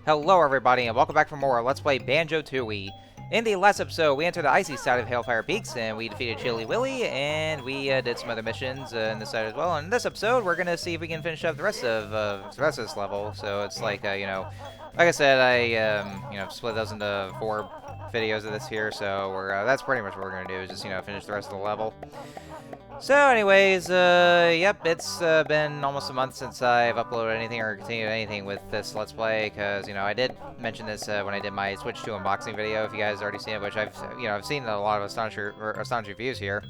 Hello everybody and welcome back for more Let's Play Banjo-Tooie. In the last episode, we entered the icy side of Hailfire Peaks and we defeated Chili Willy and we did some other missions in this side as well. And in this episode, we're gonna see if we can finish up the rest of this level. So it's like like I said, I split those into 4 videos of this here. So we're that's pretty much what we're gonna do is just finish the rest of the level. So anyways, yep, it's been almost a month since I've uploaded anything or continued anything with this Let's Play, because, I did mention this when I did my Switch 2 unboxing video, if you guys already seen it, which I've seen a lot of astonishing reviews here.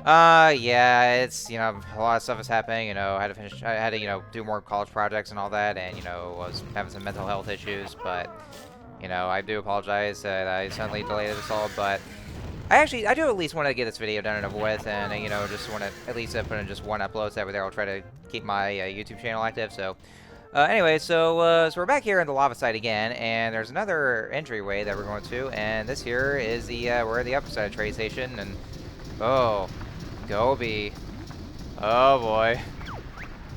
Yeah, it's, a lot of stuff is happening, I had to, do more college projects and all that, and, was having some mental health issues, but, I do apologize that I suddenly delayed this all, but I do at least want to get this video done and over with, and just want to at least put in just one upload, so that way there I'll try to keep my YouTube channel active. So, anyway, so we're back here in the lava site again, and there's another entryway that we're going to, and this here is the we're at the upper side of train station, and oh, Gobi, oh boy,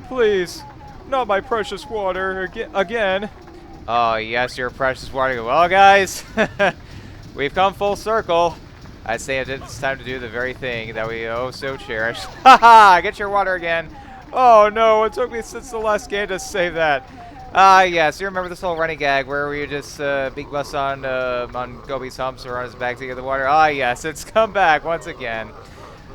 please, not my precious water again. Oh yes, your precious water. Well, guys, we've come full circle. I say it's time to do the very thing that we oh so cherish. Haha! Get your water again. Oh no! It took me since the last game to save that. Yes, you remember this whole running gag where we just big bust on Gobi's humps or on his back to get the water. Yes, it's come back once again.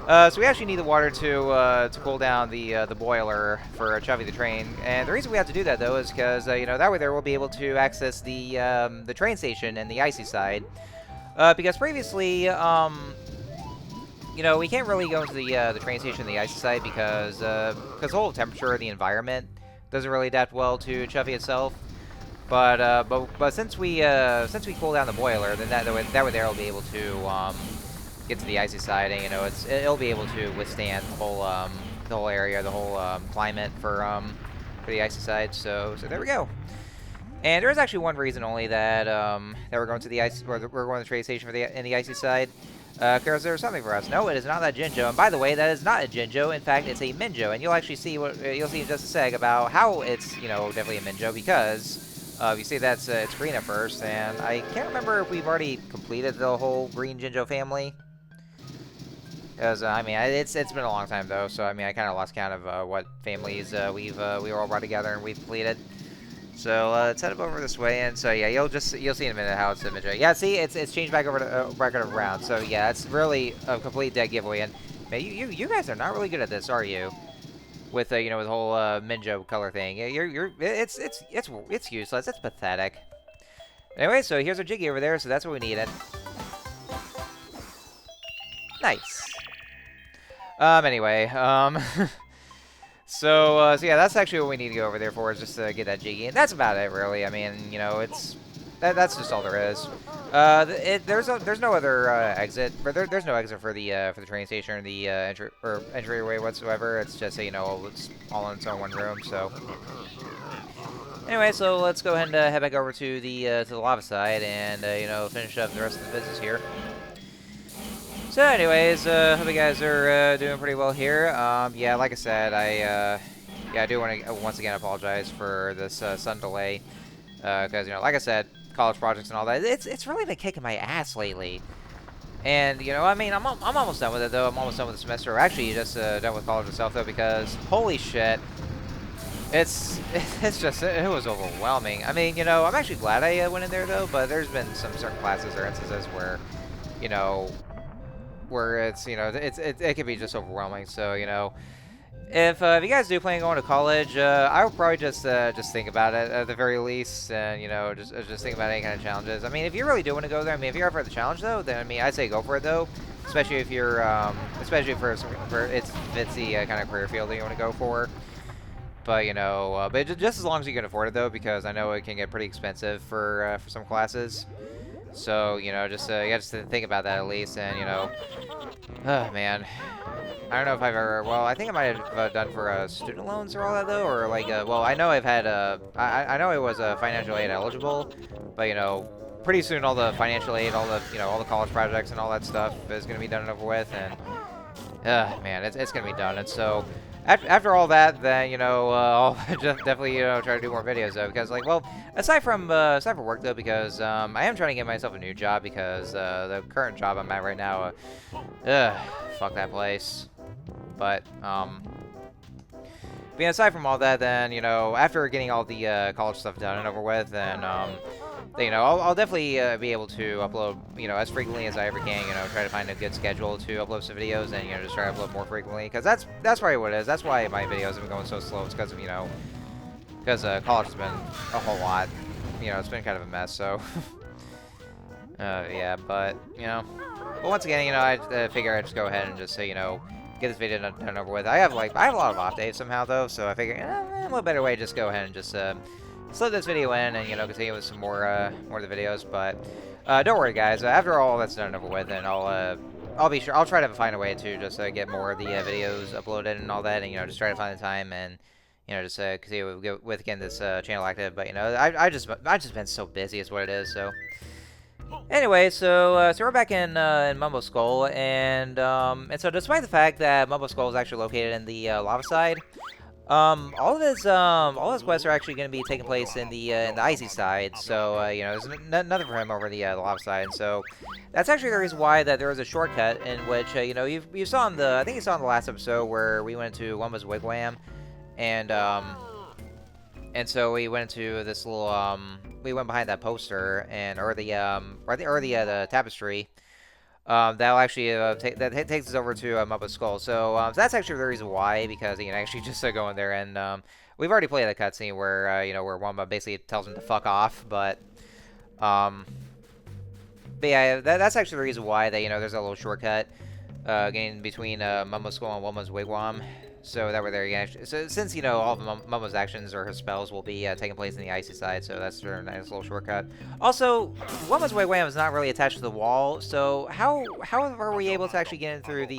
So we actually need the water to cool down the boiler for Chubby the train, and the reason we have to do that though is because that way there we'll be able to access the train station and the icy side. Because previously, we can't really go into the train station and the icy side because the whole temperature of the environment doesn't really adapt well to Chuffy itself. But since we cool down the boiler, then that way there will be able to get to the icy side, and it'll be able to withstand the whole area, the whole climate for the icy side. So there we go. And there is actually one reason only that we're going to the ice, or we're going to the train station for in the icy side, because there's something for us. No, it is not that Jinjo. And by the way, that is not a Jinjo. In fact, it's a Minjo. And you'll actually see you'll see in just a sec about how it's definitely a Minjo, because you see that's it's green at first, and I can't remember if we've already completed the whole green Jinjo family. Because it's been a long time though, so I kind of lost count of what families we were all brought together and we've completed. So let's head up over this way, and so yeah, you'll see in a minute how it's a Minjo. Yeah, see, it's changed back over to around. So yeah, it's really a complete dead giveaway. And man, you guys are not really good at this, are you? With with the whole Minjo color thing. Yeah, it's useless. It's pathetic. Anyway, so here's our Jiggy over there. So that's what we needed. Nice. Anyway, So yeah, that's actually what we need to go over there for, is just to get that Jiggy, and that's about it, really. That's just all there is. There's no other exit, but there's no exit for the train station or the entryway whatsoever. It's just it's all in its own one room. So anyway, so let's go ahead and head back over to the lava side and finish up the rest of the business here. So anyways, hope you guys are doing pretty well here. Yeah, like I said, I do want to once again apologize for this sudden delay, because like I said, college projects and all that, it's really been kicking my ass lately. And I'm almost done with it though. I'm almost done with the semester. Or actually, just done with college itself though, because holy shit, it was overwhelming. I'm actually glad I went in there though, but there's been some certain classes or instances where where it's it can be just overwhelming. So if you guys do plan on going to college, I would probably just think about it at the very least, and just think about any kind of challenges. If you really do want to go there, if you're up for the challenge though, then I'd say go for it though, especially if you're especially for it's the kind of career field that you want to go for. But but just as long as you can afford it though, because I know it can get pretty expensive for some classes. So just you have to think about that at least, and oh man, I don't know if I've ever. Well, I think I might have done for student loans or all that though, or like well, I know I've had I know it was financial aid eligible, but pretty soon all the financial aid, all the college projects and all that stuff is gonna be done and over with, and man, it's gonna be done, and so. after all that, then I'll just definitely try to do more videos though, because like, well, aside from work though, because I am trying to get myself a new job because the current job I'm at right now, fuck that place. But aside from all that, then after getting all the college stuff done and over with, then I'll definitely be able to upload, as frequently as I ever can, try to find a good schedule to upload some videos and, just try to upload more frequently, because that's probably what it is. That's why my videos have been going so slow. It's because of, because college has been a whole lot. It's been kind of a mess, so. Yeah, but, but once again, I figure I'd just go ahead and just say, get this video done over with. I have a lot of off days somehow, though, so I figure, what better way to just go ahead and just, slip this video in and, continue with some more of the videos, but don't worry, guys. After all that's done and over with, then I'll be sure. I'll try to find a way to just get more of the videos uploaded and all that, and just try to find the time and just continue with again this channel active. But I just been so busy is what it is. So anyway, so we're back in Mumbo Skull, and so despite the fact that Mumbo Skull is actually located in the lava side. All of his quests are actually going to be taking place in the icy side, so there's nothing for him over the lava side. So that's actually the reason why that there was a shortcut in which you saw in the, I think you saw in the last episode where we went to Wumba's wigwam, and so we went into this little we went behind that poster or the tapestry. That'll actually that takes us over to Mumbo Skull. So that's actually the reason why, because you can actually just go in there and we've already played the cutscene where where Wumba basically tells him to fuck off, but yeah, that's actually the reason why that there's a little shortcut getting between Mumbo Skull and Wumba's wigwam. So that we're there again. So since all of Mumbo's actions or his spells will be taking place in the icy side, so that's a nice little shortcut. Also, Wumbo's wigwam is not really attached to the wall, so how are we able to actually get in through the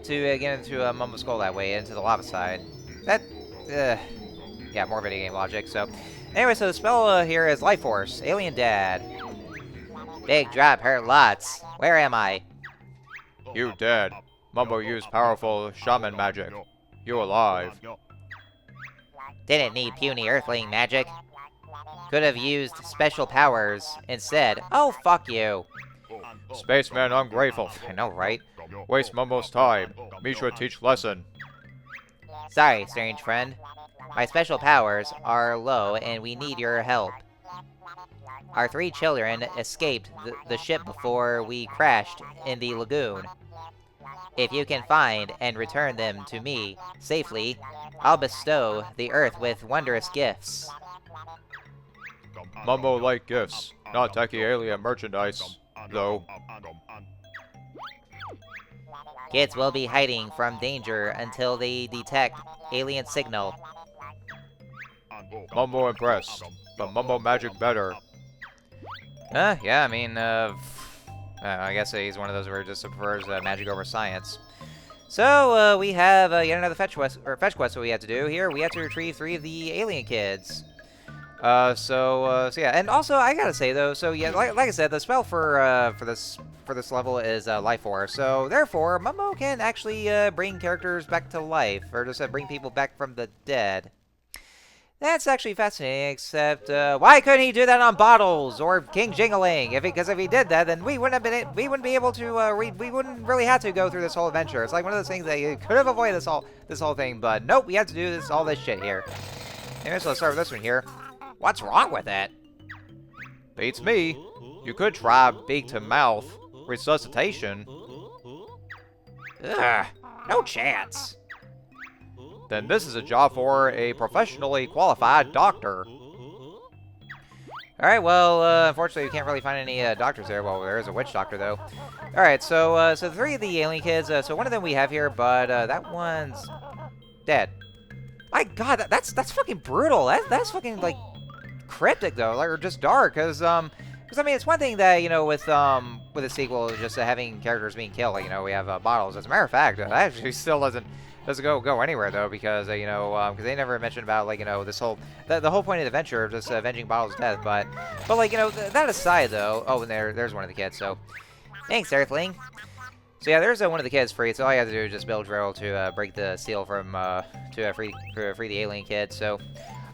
get into Mumbo Skull that way into the lava side? That yeah, more video game logic. So anyway, so the spell here is Life Force, Alien Dad. Big drop hurt lots. Where am I? You dead. Mumbo used powerful shaman magic. You alive. Didn't need puny earthling magic. Could have used special powers instead. Oh, fuck you. Spaceman ungrateful. I know, right? Waste Mumbo's time. Me should teach lesson. Sorry, strange friend. My special powers are low and we need your help. Our 3 children escaped the ship before we crashed in the lagoon. If you can find and return them to me safely, I'll bestow the earth with wondrous gifts. Mumbo like gifts, not tacky alien merchandise, though. Kids will be hiding from danger until they detect alien signal. Mumbo impressed, but Mumbo magic better. Yeah, I mean, I guess he's one of those where he just prefers magic over science. So, we have yet another fetch quest that we have to do here. We have to retrieve 3 of the alien kids. So yeah, and also I gotta say though, so yeah, like I said, the spell for this level is Life Force. So therefore, Mumbo can actually bring characters back to life, or just bring people back from the dead. That's actually fascinating, except, why couldn't he do that on Bottles or King Jingling? Because if he did that, then we wouldn't be able to, we wouldn't really have to go through this whole adventure. It's like one of those things that you could have avoided this whole thing, but nope, we have to do all this shit here. Anyway, so let's start with this one here. What's wrong with it? Beats me. You could try beak to mouth resuscitation. Ugh, no chance. Then this is a job for a professionally qualified doctor. Alright, well, unfortunately we can't really find any doctors there. Well, there is a witch doctor, though. Alright, so 3 of the alien kids, so one of them we have here, but that one's dead. My god, that's fucking brutal. That's fucking, like, cryptic, though, like, or just dark, because, I mean, it's one thing that, with a sequel, just having characters being killed, like, we have Bottles. As a matter of fact, that actually still doesn't go anywhere though, because because they never mentioned about, like, this whole the whole point of the adventure of just avenging Bottles' death, but like, that aside though. Oh, and there's one of the kids. So thanks, Earthling. So yeah, there's one of the kids free. So all you have to do is just build drill to break the seal from to free the alien kid. So,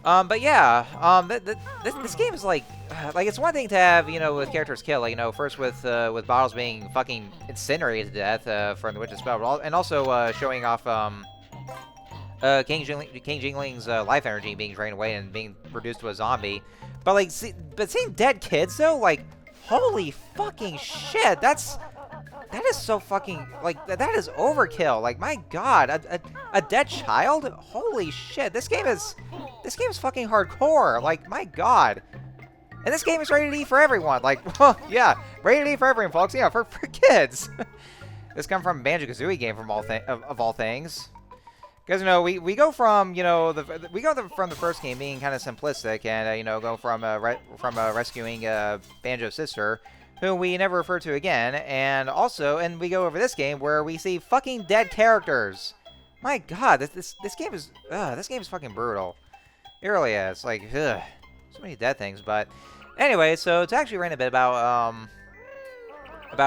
but yeah, this game is like it's one thing to have with characters killed, like first with bottles being fucking incinerated to death from the witch's spell, but and also showing off King Jingling's life energy being drained away and being reduced to a zombie. But like, seeing dead kids though, like, holy fucking shit, that is so fucking, like, that is overkill. Like, my god, a dead child? Holy shit, this game is fucking hardcore. Like, my god. And this game is rated E for everyone. Like, well, yeah, rated E for everyone, folks. Yeah, for kids. This comes from Banjo-Kazooie game from of all things. Because we go from from the first game being kind of simplistic and go from rescuing Banjo's sister, who we never refer to again, and we go over this game where we see fucking dead characters. My god, this game is fucking brutal. It really is. Like, ugh, so many dead things. But anyway, so to actually rant a bit about the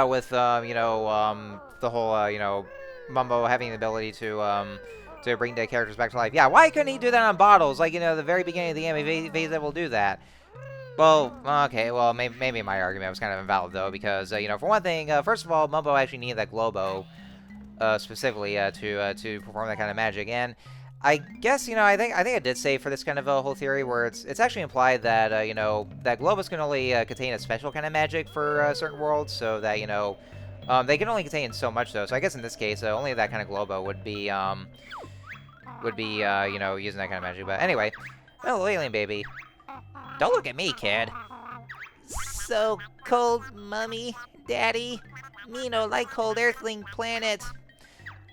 whole Mumbo having the ability to bring dead characters back to life. Yeah, why couldn't he do that on bottles? Like, the very beginning of the game, if he's able to do that. Well, okay, well, maybe my argument was kind of invalid, though, because, for one thing, first of all, Mumbo actually needed that Globo, specifically, to perform that kind of magic. And I guess, I think I did say for this kind of a whole theory where it's actually implied that, that Globus can only contain a special kind of magic for certain worlds, so that, they can only contain so much, though. So I guess in this case, only that kind of Globo would be using that kind of magic. But anyway, little alien baby. Don't look at me, kid. So cold, Mummy, Daddy. Me no like cold Earthling planet.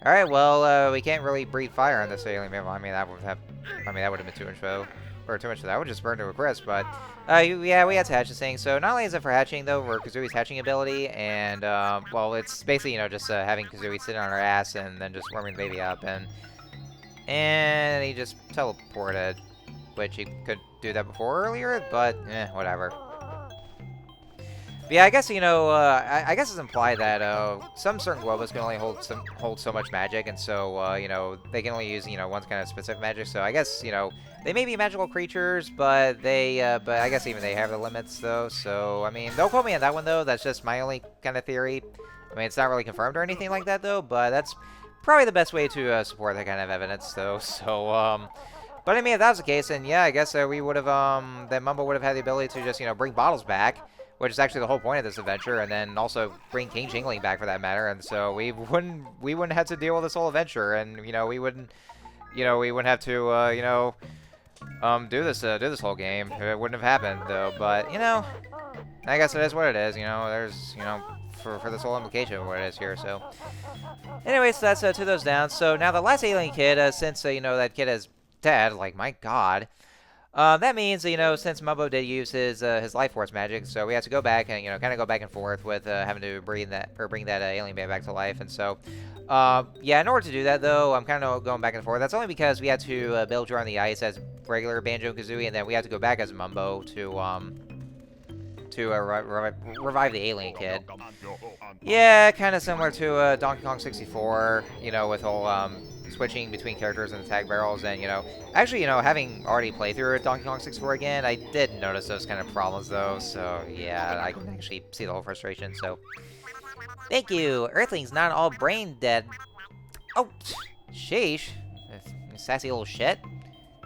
All right, well, we can't really breathe fire on this alien baby. I mean, that would have been too much for that. I would just burn to a crisp. But yeah, we had to hatch this thing. So not only is it for hatching though, for Kazooie's hatching ability, and well, it's basically just having Kazooie sit on her ass and then just warming the baby up and he just teleported, which he could do that before earlier, but whatever. But yeah, I guess I guess it's implied that some certain Globos can only hold so much magic, and so they can only use one kind of specific magic. So I guess they may be magical creatures, but I guess even they have the limits though. So I mean, don't quote me on that one though. That's just my only kind of theory. I mean, it's not really confirmed or anything like that though, but that's probably the best way to support that kind of evidence, though. So, but I mean, if that was the case, then yeah, I guess we would have, that Mumbo would have had the ability to just, bring bottles back, which is actually the whole point of this adventure, and then also bring King Jingling back for that matter. And so we wouldn't have to deal with this whole adventure, and we wouldn't have to, do this whole game. It wouldn't have happened though. But I guess it is what it is. There's for this whole implication of what it is here. So anyway, so that's two of those down. So now the last alien kid, since that kid is dead, like my god, that means since Mumbo did use his life force magic, so we have to go back and kind of go back and forth with having to bring that alien baby back to life. And so yeah, in order to do that though, I'm kind of going back and forth. That's only because we had to build Jar on the Ice as regular Banjo-Kazooie, and then we had to go back as Mumbo to revive the alien kid. Yeah, kind of similar to Donkey Kong 64, with whole switching between characters and the tag barrels, and actually, having already played through Donkey Kong 64 again, I did notice those kind of problems though. So yeah, I can actually see the whole frustration. So thank you, Earthling's not all brain dead. Oh, sheesh, sassy little shit.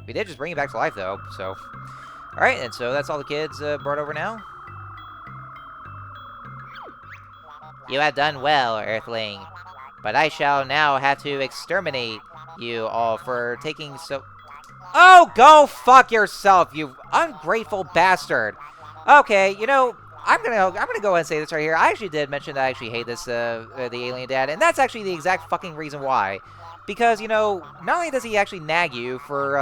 We did just bring it back to life though. So all right, and so that's all the kids brought over now. You have done well, Earthling, but I shall now have to exterminate you all for taking so... Oh, go fuck yourself, you ungrateful bastard! Okay, I'm gonna go ahead and say this right here. I actually did mention that I actually hate this, the alien dad, and that's actually the exact fucking reason why. Because, not only does he actually nag you for,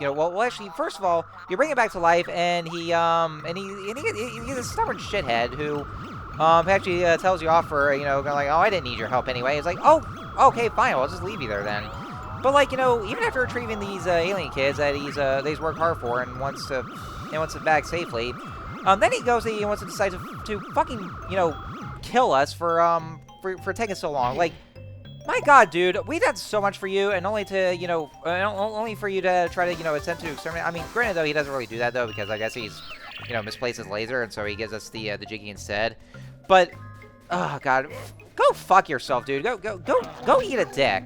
well, actually, first of all, you bring him back to life, and he's a stubborn shithead who... actually tells you off for, like, oh, I didn't need your help anyway. It's like, oh, okay, fine, well, I'll just leave you there then. But, like, even after retrieving these alien kids that he's worked hard for and wants to bag safely, then he wants to decide to fucking, kill us for for taking so long. Like, my God, dude, we done so much for you, and only to, you know, only for you to try to, you know, attempt to exterminate. I mean, granted, though, he doesn't really do that, though, because I guess he's, you know, misplaced his laser, and so he gives us the Jiggy instead. But, oh, God, go fuck yourself, dude. Go eat a dick.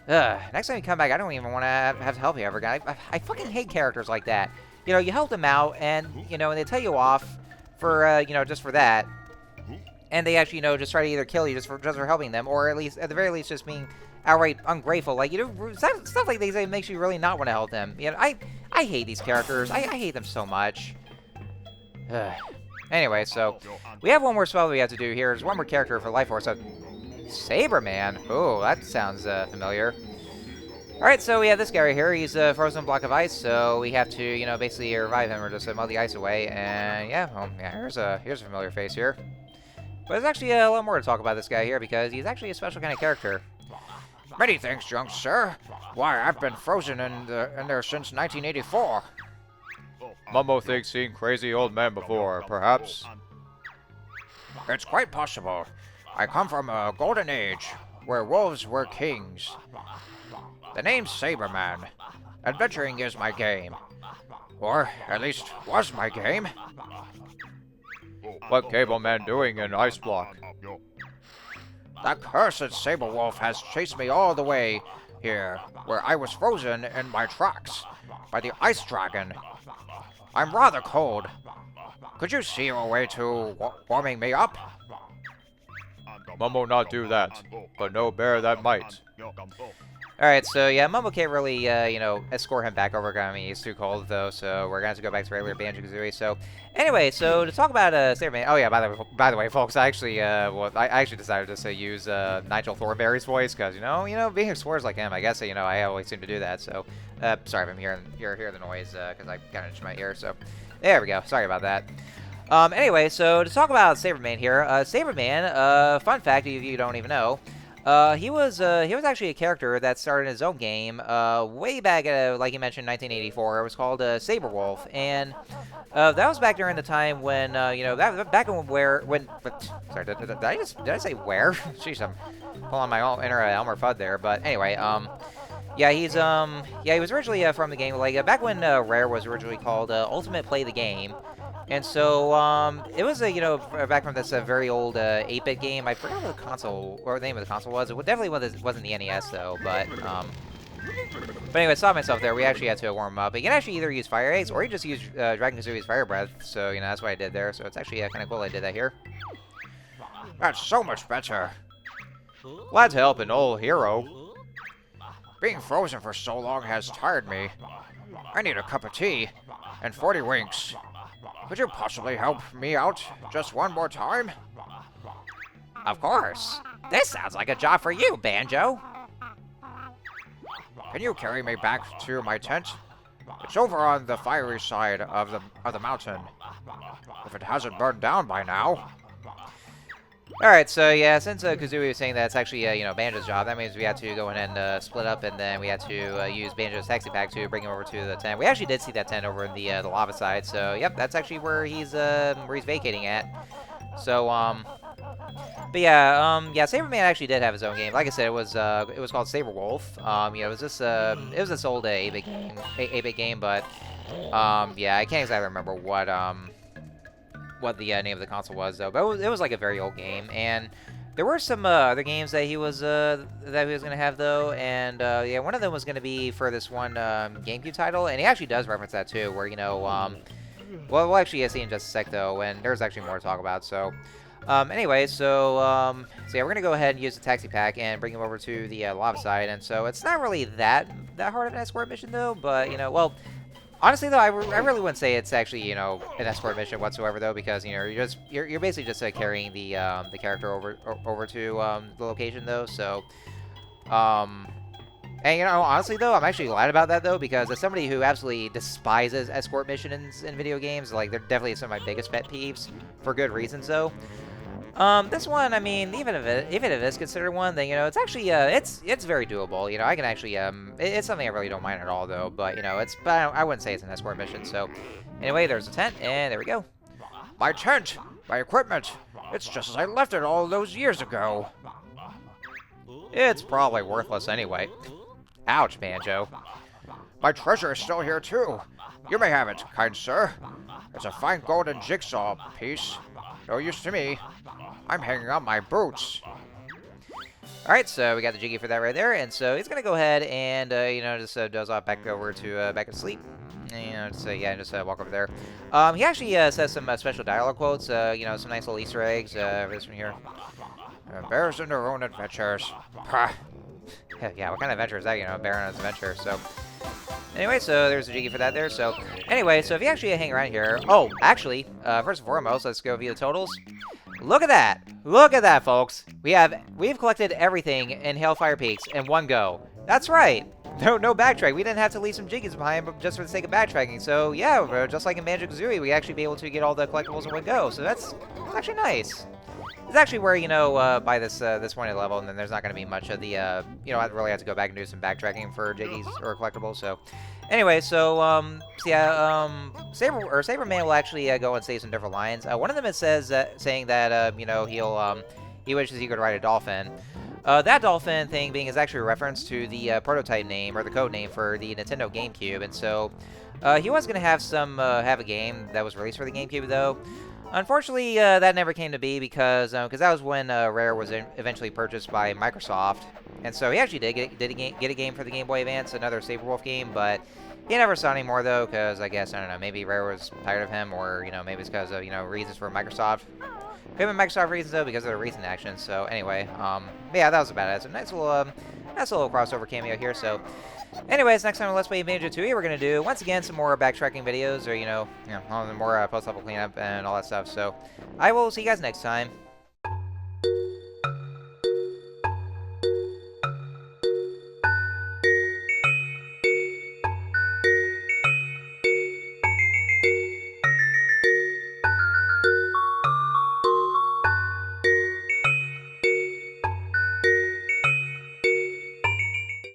Next time you come back, I don't even want to have to help you ever again. I fucking hate characters like that. You know, you help them out, and, you know, and they tell you off for, you know, just for that. And they actually, you know, just try to either kill you just for helping them, or at the very least, just being outright ungrateful. Like, you know, stuff like they say makes you really not want to help them. You know, I hate these characters. I hate them so much. Anyway, so we have one more spell that we have to do here. There's one more character for Life Force. So, Saberman. Oh, that sounds familiar. All right, so we have this guy right here. He's a frozen block of ice, so we have to, you know, basically revive him or just melt the ice away. And yeah, well, yeah, here's a familiar face here. But there's actually a lot more to talk about this guy here because he's actually a special kind of character. Many thanks, young sir. Why, I've been frozen in there since 1984. Mumbo thinks seen crazy old man before, perhaps. It's quite possible. I come from a golden age, where wolves were kings. The name's Saberman. Adventuring is my game. Or, at least, was my game. What Cable Man doing in Ice Block? The cursed Saber Wolf has chased me all the way here, where I was frozen in my tracks by the Ice Dragon. I'm rather cold. Could you see a way to warming me up? Mumbo not do that, but no bear that might. Alright, so yeah, Mumbo can't really, you know, escort him back over. I mean, he's too cold, though, so we're going to have to go back to regular Banjo-Kazooie. So, anyway, so to talk about Saberman... Oh, yeah, by the way, folks, I actually, well, I actually decided just to use Nigel Thornberry's voice, because, you know, being explorers like him, I guess, you know, I always seem to do that, so... sorry if I'm hearing the noise, because I kind of itched my ear, so... There we go, sorry about that. Anyway, so to talk about Saberman here, Saberman, fun fact if you don't even know, he was actually a character that started his own game way back, like you mentioned, 1984. It was called Saber Wolf, and that was back during the time when you know back when sorry, did I say where? Jeez, I'm pulling my inner Elmer Fudd there. But anyway, yeah, he was originally from the game like back when Rare was originally called Ultimate Play the Game. And so, it was you know, back from this very old 8-bit game. I forgot what the console, or the name of the console was. It definitely wasn't the NES, though, but anyway, I saw myself there. We actually had to warm up. You can actually either use Fire Eggs, or you just use Dragon Kazooie's Fire Breath, so, you know, that's what I did there. So it's actually kind of cool I did that here. That's so much better. Glad to help an old hero. Being frozen for so long has tired me. I need a cup of tea and 40 winks. Could you possibly help me out just one more time? Of course. This sounds like a job for you, Banjo. Can you carry me back to my tent? It's over on the fiery side of the mountain. If it hasn't burned down by now. Alright, so yeah, since Kazooie was saying that it's actually, you know, Banjo's job, that means we had to go in and split up, and then we had to use Banjo's taxi pack to bring him over to the tent. We actually did see that tent over in the lava side, so yep, that's actually where he's vacating at. So, but yeah, yeah, Saberman actually did have his own game. Like I said, it was called Saber Wolf. You know, it was this old 8-bit game, but yeah, I can't exactly remember what the name of the console was, though. But it was like a very old game, and there were some other games that he was gonna have, though, and yeah, one of them was gonna be for this one GameCube title, and he actually does reference that too, where, you know, well, we'll actually see in just a sec, though, and there's actually more to talk about. So anyway, so yeah, we're gonna go ahead and use the taxi pack and bring him over to the lava side, and so it's not really that hard of an escort mission, though, but, you know, well, honestly, though, I really wouldn't say it's actually, you know, an escort mission whatsoever, though, because, you know, you're basically just carrying the character over to the location, though. So, and, you know, honestly, though, I'm actually glad about that, though, because as somebody who absolutely despises escort missions in video games, like, they're definitely some of my biggest pet peeves for good reasons, though. This one, I mean, even if it is considered one, then, you know, it's actually, it's very doable. You know, I can actually, it's something I really don't mind at all, though. But, you know, but I wouldn't say it's an escort mission. So, anyway, there's a tent, and there we go. My tent, my equipment, It's just as I left it all those years ago. It's probably worthless anyway. Ouch, Banjo. My treasure is still here too. You may have it, kind sir. It's a fine golden jigsaw piece. No use to me. I'm hanging on my boots. Alright, so we got the Jiggy for that right there, and so he's gonna go ahead and, just doze off back over to, back to sleep. And, just walk over there. He actually, says some special dialogue quotes, some nice little Easter eggs, for this one here. Bears in their own adventures. Ha! Yeah, what kind of adventure is that, a bear on its adventure, so... Anyway, so there's a Jiggy for that there, so... Anyway, so if you actually hang around here... Oh, actually, first and foremost, let's go view the totals. Look at that! Look at that, folks! We've collected everything in Hailfire Peaks in one go. That's right! No backtrack. We didn't have to leave some Jiggies behind just for the sake of backtracking. So, yeah, just like in Banjo-Kazooie, we actually be able to get all the collectibles in one go. So that's actually nice. It's actually where, by this point of the level, and then there's not going to be much of the, I really have to go back and do some backtracking for Jiggies or collectibles. So, anyway, Saber May will actually go and say some different lines. One of them says saying that, he wishes he could ride a dolphin. That dolphin thing being is actually a reference to the prototype name or the code name for the Nintendo GameCube, and so he was going to have have a game that was released for the GameCube though. Unfortunately, that never came to be because that was when Rare was eventually purchased by Microsoft, and so he actually did get a game for the Game Boy Advance, another Saber Wolf game, but he never saw any more though because I guess I don't know, maybe Rare was tired of him, or maybe it's because of reasons for Microsoft. Could have been Microsoft reasons though because of the recent actions. So anyway, yeah, that was about it. It's a nice little crossover cameo here. So, anyways, next time on Let's Play Banjo-Tooie, we're gonna do once again some more backtracking videos, or all the more post-level cleanup and all that stuff. So, I will see you guys next time.